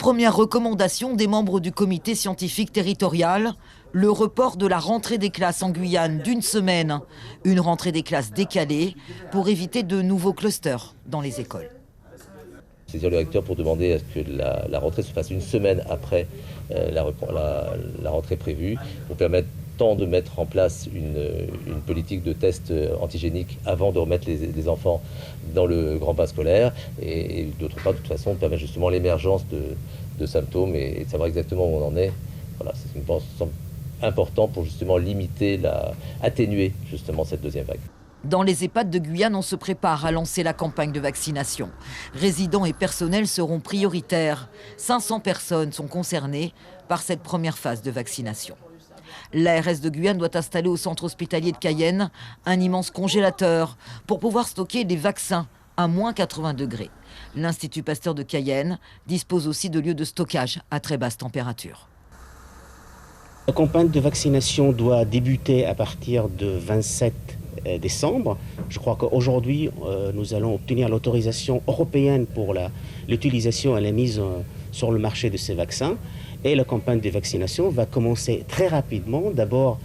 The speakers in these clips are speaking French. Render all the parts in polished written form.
première recommandation des membres du comité scientifique territorial, le report de la rentrée des classes en Guyane d'une semaine. Une rentrée des classes décalée pour éviter de nouveaux clusters dans les écoles. Saisir le recteur pour demander à ce que la rentrée se fasse une semaine après la rentrée prévue, pour permettre tant de mettre en place une politique de tests antigéniques avant de remettre les enfants dans le grand bain scolaire, et d'autre part, de toute façon, permettre justement l'émergence de symptômes et de savoir exactement où on en est. Voilà, c'est une pense important pour justement atténuer justement cette deuxième vague. Dans les EHPAD de Guyane, on se prépare à lancer la campagne de vaccination. Résidents et personnels seront prioritaires. 500 personnes sont concernées par cette première phase de vaccination. L'ARS de Guyane doit installer au centre hospitalier de Cayenne un immense congélateur pour pouvoir stocker des vaccins à moins 80 degrés. L'Institut Pasteur de Cayenne dispose aussi de lieux de stockage à très basse température. La campagne de vaccination doit débuter à partir de 27 décembre. Je crois qu'aujourd'hui, nous allons obtenir l'autorisation européenne pour l'utilisation et la mise sur le marché de ces vaccins. Et la campagne de vaccination va commencer très rapidement, d'abord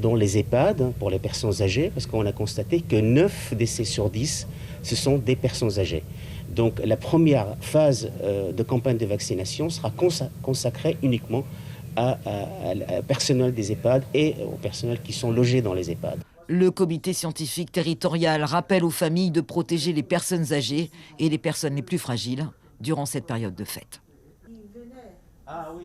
dans les EHPAD pour les personnes âgées, parce qu'on a constaté que 9 décès sur 10, ce sont des personnes âgées. Donc la première phase de campagne de vaccination sera consacrée uniquement au personnel des EHPAD et au personnel qui sont logés dans les EHPAD. Le comité scientifique territorial rappelle aux familles de protéger les personnes âgées et les personnes les plus fragiles durant cette période de fête. Ah oui.